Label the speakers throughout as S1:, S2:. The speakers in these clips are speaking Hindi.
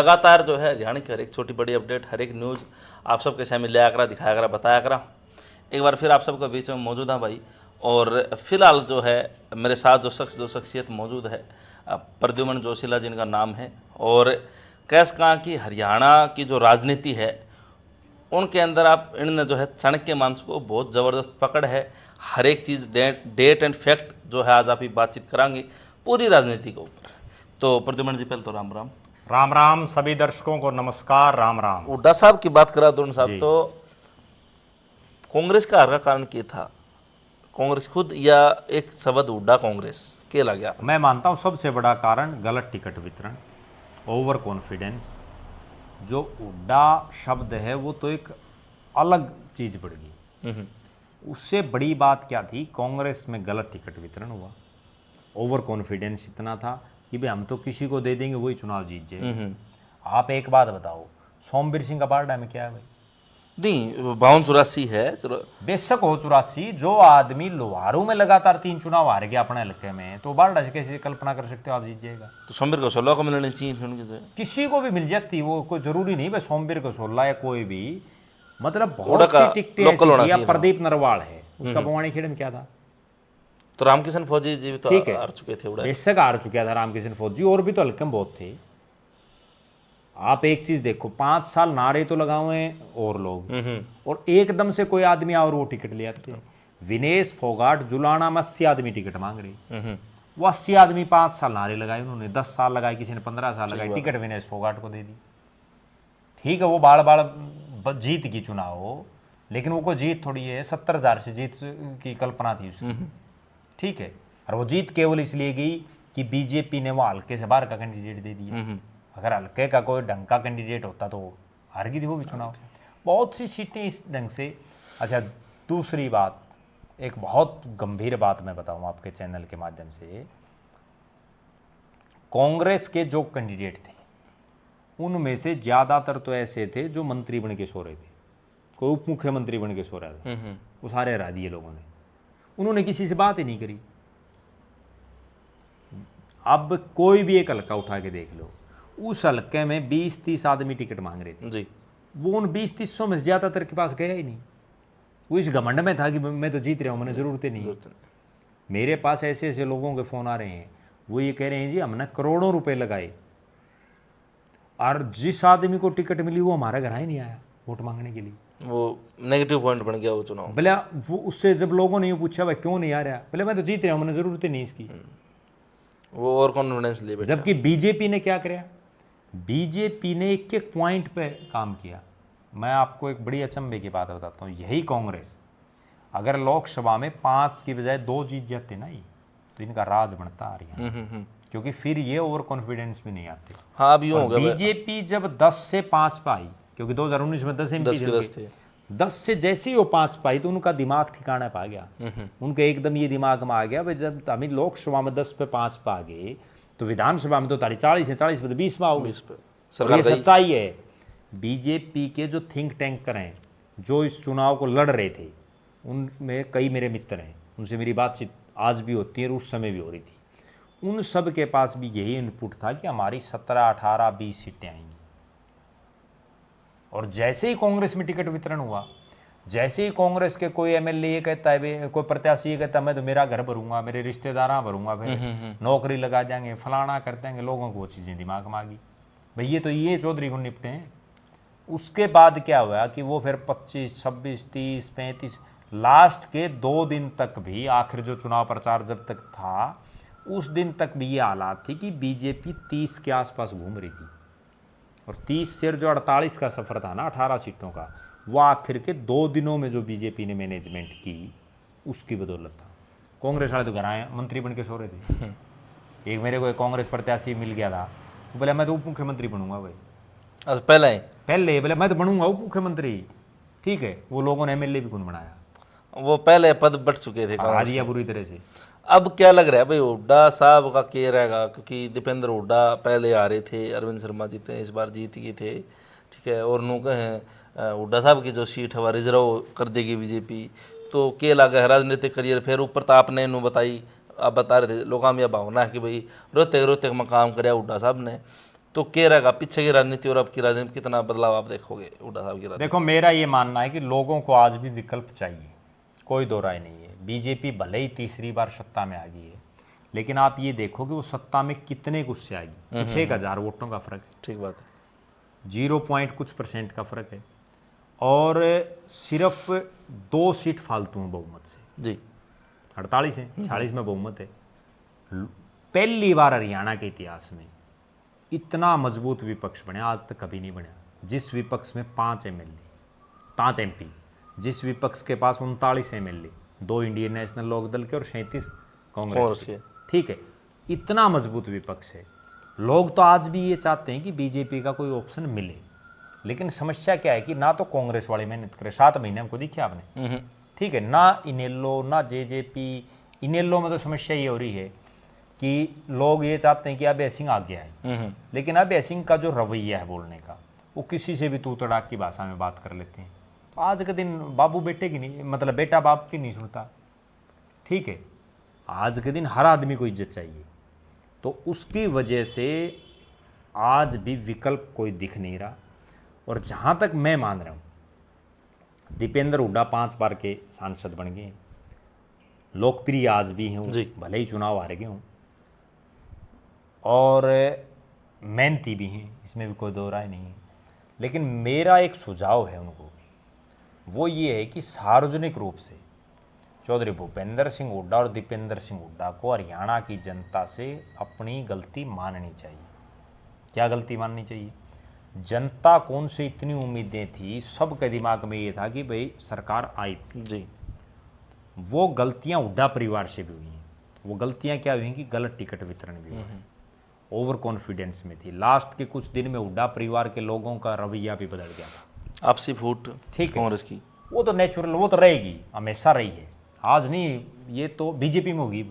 S1: लगातार जो है हरियाणा की हर एक छोटी बड़ी अपडेट, हर एक न्यूज़ आप सबके सामने ले करा, दिखाया करा, बताया करा। एक बार फिर आप सबके बीच में मौजूद है भाई। और फिलहाल जो है मेरे साथ जो शख्सियत मौजूद है, प्रद्युमन जोशीला जिनका नाम है। और कैस कहाँ की हरियाणा की जो राजनीति है उनके अंदर आप इनने जो है चाणक्य मांस को बहुत ज़बरदस्त पकड़ है। हर एक चीज़ डेट एंड फैक्ट जो है आज आप ही बातचीत करांगे पूरी राजनीति के ऊपर। तो प्रद्युमन जी पहले तो राम राम।
S2: राम राम सभी दर्शकों को नमस्कार। राम राम।
S1: हुड्डा साहब की बात करा दोनों साहब,
S2: जी।
S1: तो कांग्रेस का हार का कारण क्या था? कांग्रेस खुद या एक शब्द हुड्डा कांग्रेस के लग गया?
S2: मैं मानता हूं सबसे बड़ा कारण गलत टिकट वितरण, ओवर कॉन्फिडेंस। जो हुड्डा शब्द है वो तो एक अलग चीज पड़ गई। उससे बड़ी बात क्या थी? कांग्रेस में गलत टिकट वितरण हुआ, ओवर कॉन्फिडेंस इतना था कि भाई हम तो किसी को दे देंगे वही चुनाव जीत जाए। आप एक बात बताओ, सोमवीर सिंह का पार्टा में क्या है भाई?
S1: नहीं, 52-84 है, चलो
S2: बेशक हो 84, जो आदमी लोहारू में लगातार 3 चुनाव हार गया अपने इलाके में, तो बारडा से कैसे कल्पना कर सकते हो आप जीत जाएगा?
S1: तो सोमवीर को 16 को मिलनी चाहिए थी उनकी जगह।
S2: किसी को भी मिल जाती, वो कोई जरूरी नहीं भाई सोमवीर को 16 या कोई भी, मतलब
S1: उड़ा
S2: बहुत
S1: का
S2: सी टिकटें
S1: लोकल होना
S2: ऐसी। या
S1: चाहिए था।
S2: प्रदीप नरवाल है, उसका बवानी खेड़े में क्या था?
S1: तो रामकिशन फौजी जी भी तो
S2: ठीक है,
S1: हार चुके थे उड़ा।
S2: बेशक हार चुका था रामकिशन फौजी, और भी तो हल्के में बहुत थे। आप एक चीज देखो, 5 साल नारे तो लगाए हुए हैं और लोग, और एकदम से कोई आदमी और वो टिकट ले आते हैं। विनेश फोगाट जुलाना में 80 आदमी टिकट मांग रहे, वो 80 आदमी 5 साल नारे लगाए उन्होंने, 10 साल लगाए, किसी ने 15 साल लगाए, टिकट विनेश फोगाट को दे दी। ठीक है, वो बाड़ बाड़ जीत की चुनाव हो, लेकिन वो कोई जीत थोड़ी है, 70,000 से जीत की कल्पना थी उसकी। ठीक है, और वो जीत केवल इसलिए गई कि बीजेपी ने वो हल्के से बाहर का कैंडिडेट दे दिया। अगर हल्के का कोई ढंग का कैंडिडेट होता तो हार गई थी वो भी चुनाव। बहुत सी सीटें इस ढंग से। अच्छा, दूसरी बात, एक बहुत गंभीर बात मैं बताऊं आपके चैनल के माध्यम से। कांग्रेस के जो कैंडिडेट थे उनमें से ज्यादातर तो ऐसे थे जो मंत्री बन के सो रहे थे, कोई उप मुख्यमंत्री बन के सो रहा था, वो सारे हरा दिए लोगों ने। उन्होंने किसी से बात ही नहीं करी। अब कोई भी एक हल्का उठा के देख लो, उस हल्के में 20-30 आदमी टिकट मांग रहे थे
S1: जी।
S2: वो उन 20-30 में से ज्यादातर के पास गया ही नहीं। वो इस घमंड में था कि मैं तो जीत रहा हूं, मैंने जरूरत ही नहीं। मेरे पास ऐसे ऐसे लोगों के फोन आ रहे हैं, वो ये कह रहे हैं जी हमने करोड़ों रुपए लगाए और जिस आदमी को टिकट मिली वो हमारे घर ही नहीं आया वोट मांगने के लिए।
S1: वो नेगेटिव पॉइंट बन गया वो चुनाव।
S2: बोले वो, उससे जब लोगों ने ये पूछा भाई क्यों नहीं आ रहा, बोले मैं तो जीत रहा हूं, मैंने जरूरत ही नहीं इसकी।
S1: वो और कॉन्फिडेंस ले बैठा।
S2: जबकि बीजेपी ने क्या किया? बीजेपी ने एक एक पॉइंट पे काम किया। मैं आपको एक बड़ी अचंभे की बात बताता हूँ, यही कांग्रेस अगर लोकसभा में 5 की बजाय 2 जीत जाते ना ये, तो इनका राज बनता आ रही है, क्योंकि फिर ये ओवर कॉन्फिडेंस भी नहीं आते।
S1: हाँ, अब यूं हो गया।
S2: बीजेपी जब 10 से 5 पाई, क्योंकि 2019 में 10 एमपी
S1: 10 थे,
S2: 10 से जैसे ही वो 5 पाई तो उनका दिमाग ठिकाना पा गया। उनके एकदम ये दिमाग में आ गया भाई जब हमें लोकसभा में 10 पे 5 पा गए तो विधानसभा में तो तारी 40 है, 40 पे तो 20 पाओगे। ये सच्चाई है। बीजेपी के जो थिंक टैंकर हैं जो इस चुनाव को लड़ रहे थे, उनमें कई मेरे मित्र हैं, उनसे मेरी बातचीत आज भी होती है और उस समय भी हो रही थी। उन सब के पास भी यही इनपुट था कि हमारी 17, 18, 20 सीटें आएंगी। और जैसे ही कांग्रेस में टिकट वितरण हुआ, जैसे ही कांग्रेस के कोई एमएलए ये कहता है, कोई प्रत्याशी ये कहता है मैं तो मेरा घर भरूंगा, मेरे रिश्तेदार भरूंगा, फिर नौकरी लगा देंगे, फलाना कर देंगे, लोगों को वो चीज़ें दिमाग में आ गई भाई ये तो ये चौधरी को निपटे हैं। उसके बाद क्या हुआ कि वो फिर 25, 26, 30, 35, लास्ट के 2 दिन तक भी, आखिर जो चुनाव प्रचार जब तक था उस दिन तक भी ये हालात थी कि बीजेपी 30 के आसपास घूम रही थी। और 30 से जो 48 का सफर था ना 18 सीटों का, वो आखिर के 2 दिनों में जो बीजेपी ने मैनेजमेंट की उसकी बदौलत था। कांग्रेस वाले तो घर आए मंत्री बन के सो रहे थे। एक मेरे को एक कांग्रेस प्रत्याशी मिल गया था, वो बोला मैं तो उप मुख्यमंत्री बनूंगा भाई।
S1: अच्छा, पहले
S2: बोले मैं तो बनूंगा उप मुख्यमंत्री। ठीक है, वो लोगों ने एमएलए भी कौन बनाया,
S1: वो पहले पद बढ़ चुके थे,
S2: आ दिया बुरी तरह से।
S1: अब क्या लग रहा है भाई हुड्डा साहब का क्या रहेगा? क्योंकि दीपेंद्र हुड्डा पहले आ रहे थे, अरविंद शर्मा जीते, इस बार जीत गए थे, ठीक है, और नु कहें हुड्डा साहब की जो सीट है वह रिजर्व कर देगी बीजेपी, तो क्या लगा है राजनीतिक करियर? फिर ऊपर तो आपने नू बताई, आप बता रहे थे लोगों में यह भावना है कि भाई रोते रोते में काम कराया हुड्डा साहब ने, तो क्या रहेगा पीछे की राजनीति और अब की राजनीति में कितना बदलाव आप देखोगे हुड्डा साहब की राजनीति?
S2: देखो, मेरा ये मानना है कि लोगों को आज भी विकल्प चाहिए, कोई दो राय नहीं है। बीजेपी भले ही तीसरी बार सत्ता में आ गई है, लेकिन आप ये देखो कि वो सत्ता में कितने कुछ से आएगी। 6,000 वोटों का फर्क है,
S1: ठीक बात है।
S2: 0 पॉइंट कुछ % का फर्क है, और सिर्फ 2 सीट फालतू हैं बहुमत से।
S1: जी
S2: 48 है, 46 में बहुमत है। पहली बार हरियाणा के इतिहास में इतना मजबूत विपक्ष बने, आज तक कभी नहीं बना। जिस विपक्ष में 5 MLA, 5 MP, जिस विपक्ष के पास 39 MLA, 2 इंडियन नेशनल लोकदल के और 37 कांग्रेस के, ठीक है, इतना मजबूत विपक्ष है। लोग तो आज भी ये चाहते हैं कि बीजेपी का कोई ऑप्शन मिले, लेकिन समस्या क्या है कि ना तो कांग्रेस वाले मेहनत करे। 7 महीने हमको दिखे आपने, ठीक है, ना इनेलो ना JJP। इनेलो में तो समस्या ये हो रही है कि लोग ये चाहते हैं कि अभय सिंह आगे आए, लेकिन अभय सिंह का जो रवैया है बोलने का, वो किसी से भी तू तड़ाक की भाषा में बात कर लेते हैं। तो आज के दिन बाबू बेटे की नहीं, मतलब बेटा बाप की नहीं सुनता, ठीक है। आज के दिन हर आदमी को इज्जत चाहिए, तो उसकी वजह से आज भी विकल्प कोई दिख नहीं रहा। और जहाँ तक मैं मान रहा हूँ, दीपेंद्र हुड्डा 5 बार के सांसद बन गए, लोकप्रिय आज भी हैं, भले ही चुनाव हार गए हों, और मेहनती भी हैं, इसमें भी कोई दो राय नहीं है। लेकिन मेरा एक सुझाव है उनको, वो ये है कि सार्वजनिक रूप से चौधरी भूपेंद्र सिंह हुड्डा और दीपेंद्र सिंह हुड्डा को हरियाणा की जनता से अपनी गलती माननी चाहिए। क्या गलती माननी चाहिए? जनता को उनसे इतनी उम्मीदें थी, सबके दिमाग में ये था कि भाई सरकार आई
S1: जी,
S2: वो गलतियां हुड्डा परिवार से भी हुई हैं। वो गलतियां क्या हुई कि गलत टिकट वितरण भी हुआ है, ओवर कॉन्फिडेंस में थी। लास्ट के कुछ दिन में हुड्डा परिवार के लोगों का रवैया भी बदल गया था,
S1: आपसी फूट
S2: ठीक है,
S1: कांग्रेस की।
S2: वो तो नेचुरल, वो तो रहेगी, हमेशा रही है, आज नहीं, ये तो बीजेपी में होगी।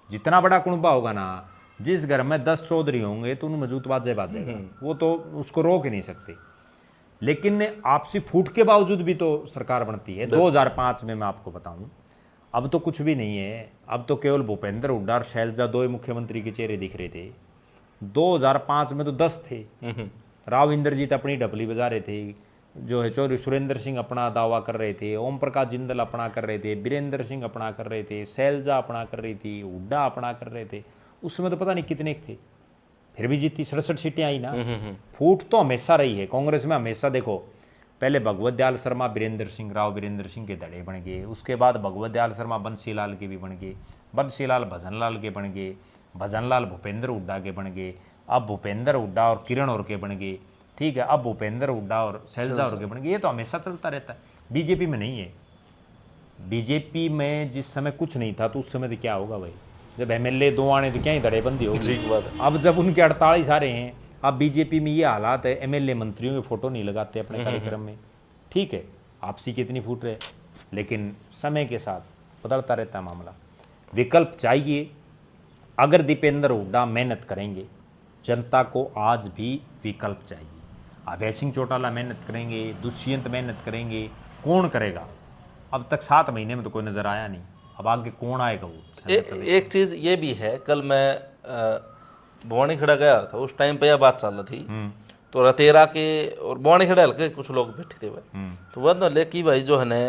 S2: जितना बड़ा कुनबा होगा ना, जिस घर में 10 चौधरी होंगे तो उनमें मजबूत बाजेगा, वो तो उसको रोक ही नहीं सकते। लेकिन आपसी फूट के बावजूद भी तो सरकार बनती है। 2005 में मैं आपको बताऊं, अब तो कुछ भी नहीं है, अब तो केवल भूपेंद्र हुड्डा और शैलजा 2 ही मुख्यमंत्री के चेहरे दिख रहे थे। 2005 में तो 10 थे। राव इंद्रजीत अपनी ढपली बजा रहे थे, जो है चौधरी सुरेंद्र सिंह अपना दावा कर रहे थे, ओम प्रकाश जिंदल अपना कर रहे थे, बीरेंद्र सिंह अपना कर रहे थे, शैलजा अपना कर रही थी, हुड्डा अपना कर रहे थे। उसमें तो पता नहीं कितने थे, फिर भी जीती, 67 सीटें आई ना। फूट तो हमेशा रही है कांग्रेस में, हमेशा। देखो, पहले भगवत दयाल शर्मा बीरेंद्र सिंह, राव बीरेंद्र सिंह के धड़े बन गए, उसके बाद भगवत दयाल शर्मा बंसीलाल के भी बन गए, बंसीलाल भजनलाल के बन गए, भजनलाल भूपेंद्र हुड्डा के बन गए, अब भूपेंद्र हुड्डा और किरण और के बन गए, ठीक है, अब भूपेंद्र हुड्डा और शैलजा और के बन गए। ये तो हमेशा चलता रहता है, बीजेपी में नहीं है। बीजेपी में जिस समय कुछ नहीं था तो उस समय तो क्या होगा भाई, जब MLA 2 आने तो क्या ही धड़ेबंदी होगी। अब जब उनके 48 आ रहे हैं, अब बीजेपी में ये हालात है, MLA मंत्रियों के फोटो नहीं लगाते अपने कार्यक्रम में, ठीक है, आपसी कितनी फूट रहे। लेकिन समय के साथ बदलता रहता है मामला। विकल्प चाहिए। अगर दीपेंद्र हुड्डा मेहनत करेंगे, जनता को आज भी विकल्प चाहिए। अभय सिंह चौटाला मेहनत करेंगे, दुष्यंत मेहनत करेंगे, कौन करेगा? अब तक 7 महीने में तो कोई नज़र आया नहीं, अब आगे कौन आएगा? वो
S1: एक चीज़ ये भी है, कल मैं भवानी खड़ा गया था, उस टाइम पे यह बात चल रही थी, तो रतेरा के और भवानी खड़ा हल्के कुछ लोग बैठे थे भाई, तो वह तो लेकिन भाई जो है ना,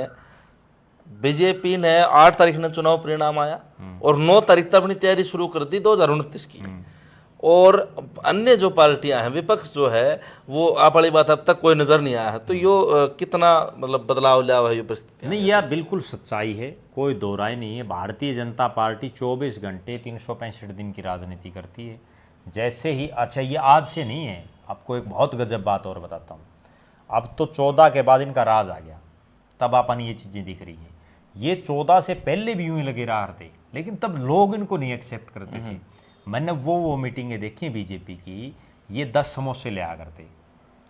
S1: बीजेपी ने 8 तारीख ने चुनाव परिणाम आया और 9 तारीख तक अपनी तैयारी शुरू कर दी 2029 की। और अन्य जो पार्टियां हैं, विपक्ष जो है, वो आप वाली बात अब तक कोई नज़र नहीं आया है। तो यो कितना मतलब बदलाव लिया हुआ है ये परिस्थिति?
S2: नहीं, यह बिल्कुल सच्चाई है, कोई दो राय नहीं है। भारतीय जनता पार्टी 24 घंटे 365 दिन की राजनीति करती है। जैसे ही, अच्छा ये आज से नहीं है, आपको एक बहुत गजब बात और बताता हूँ। अब तो 14 के बाद इनका राज आ गया, तब अपन ये चीज़ें दिख रही हैं। ये 14 से पहले भी यूं ही लगे रहा थे, लेकिन तब लोग इनको नहीं एक्सेप्ट करते थे। मैंने वो मीटिंगें देखी बीजेपी की, ये 10 समोसे ले आ करते,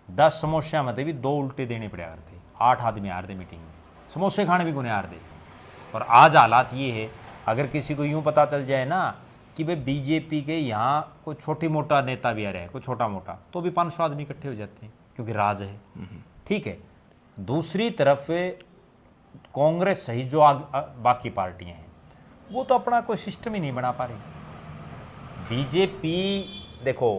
S2: 10 समोसे में भी 2 उल्टे देने पड़ा करते, 8 आदमी हार दे मीटिंग में, समोसे खाने भी कोने हार दे। और आज हालात ये है, अगर किसी को यूं पता चल जाए ना कि भाई बीजेपी के यहाँ कोई छोटी मोटा नेता भी आ रहा है, कोई छोटा मोटा, तो भी 500 आदमी इकट्ठे हो जाते हैं, क्योंकि राज है, ठीक है। दूसरी तरफ कांग्रेस सही जो बाकी पार्टियां हैं, वो तो अपना कोई सिस्टम ही नहीं बना पा रही। बीजेपी देखो,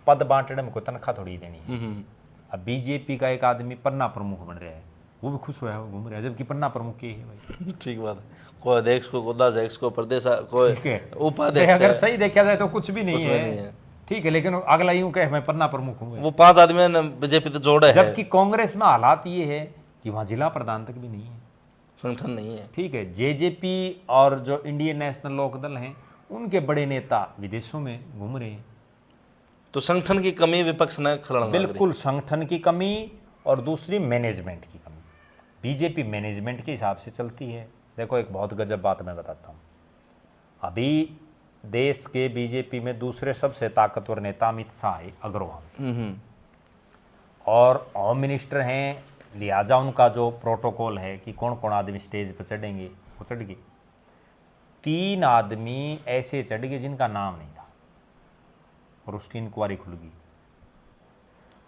S2: पद बांटने में कोई तनख्वाह थोड़ी देनी है। अब बीजेपी का एक आदमी पन्ना प्रमुख बन रहा है, वो भी खुश हुआ है, वो घूम रहा है, जबकि पन्ना प्रमुख के है भाई।
S1: ठीक बात है, कोई अध्यक्ष को कोषाध्यक्ष को प्रदेश कोई
S2: ठीक है,
S1: उपाध्यक्ष
S2: अगर
S1: है,
S2: सही देखा जाए तो कुछ भी नहीं
S1: कुछ भी नहीं
S2: है,
S1: है।
S2: ठीक है, लेकिन अगला यूं कहे मैं पन्ना प्रमुख हूँ।
S1: वो 5 आदमी ने बीजेपी तो जोड़े है,
S2: जबकि कांग्रेस में हालात ये है कि वहाँ जिला प्रधान तक भी नहीं है,
S1: संगठन नहीं है।
S2: ठीक है। जेजेपी और जो इंडियन नेशनल लोकदल हैं, उनके बड़े नेता विदेशों में घूम रहे हैं।
S1: तो संगठन की कमी विपक्ष ने खलड़ा
S2: बिल्कुल संगठन की कमी, और दूसरी मैनेजमेंट की कमी। बीजेपी मैनेजमेंट के हिसाब से चलती है। देखो एक बहुत गजब बात मैं बताता हूँ, अभी देश के बीजेपी में दूसरे सबसे ताकतवर नेता अमित शाह है, अग्रवाल, और होम मिनिस्टर हैं, लिहाजा उनका जो प्रोटोकॉल है कि कौन कौन आदमी स्टेज पर चढ़ेंगे, वो चढ़ गए। 3 आदमी ऐसे चढ़ गए जिनका नाम नहीं था, और उसकी इंक्वायरी खुल गई।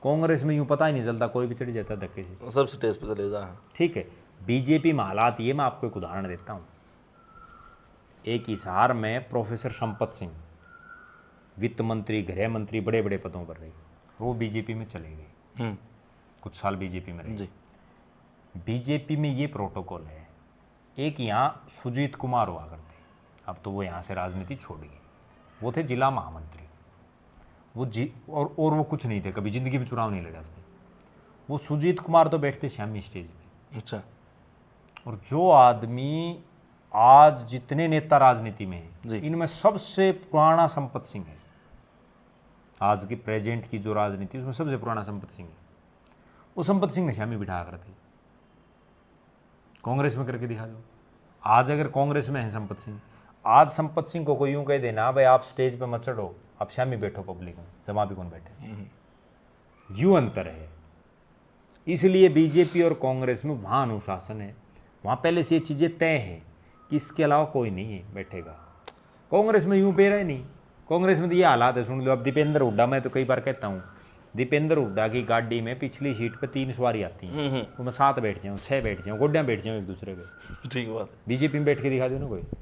S2: कांग्रेस में यूं पता ही नहीं चलता, कोई भी चढ़ जाता धक्के से,
S1: सब स्टेज पे चले जा।
S2: ठीक है। बीजेपी में हालात ये, मैं आपको एक उदाहरण देता हूँ। एक हिसार में प्रोफेसर संपत सिंह वित्त मंत्री, गृह मंत्री, बड़े बड़े पदों पर रहे, वो बीजेपी में चले गए, कुछ साल बीजेपी में रहे। बीजेपी में ये प्रोटोकॉल है, एक यहाँ सुजीत कुमार हुआ करते, अब तो वो यहाँ से राजनीति छोड़ गए, वो थे जिला महामंत्री, वो और वो कुछ नहीं थे, कभी जिंदगी में चुनाव नहीं लड़ा थे। वो सुजीत कुमार तो बैठते श्यामी स्टेज पे।
S1: अच्छा।
S2: और जो आदमी आज जितने नेता राजनीति में हैं,
S1: जी।
S2: इनमें सबसे पुराना संपत सिंह है। आज की प्रेजेंट की जो राजनीति, उसमें सबसे पुराना संपत सिंह है। वो संपत सिंह ने श्यामी बिठाया करते, कांग्रेस में करके दिखा दो। आज अगर कांग्रेस में है संपत सिंह, आज संपत सिंह को कोई यूं कह देना भाई आप स्टेज पे मत चढ़ो, आप श्यामी बैठो पब्लिक में, जमा भी कौन बैठे, यूं अंतर है। इसलिए बीजेपी और कांग्रेस में वहाँ अनुशासन है, वहाँ पहले से ये चीज़ें तय है कि इसके अलावा कोई नहीं है बैठेगा। कांग्रेस में यूं पे रहे नहीं, कांग्रेस में तो ये हालात है, सुन लो। अब दीपेंद्र हुड्डा, मैं तो कई बार कहता हूँ, दीपेंद्र हुड्डा की गाड़ी में पिछली सीट पे 3 सवारी आती हैं, तो मैं 7 बैठ जाऊँ, 6 बैठ जाऊँ, गोड्या बैठ जाऊँ एक दूसरे पे।
S1: ठीक बात है।
S2: बीजेपी में बैठ के दिखा दो ना कोई।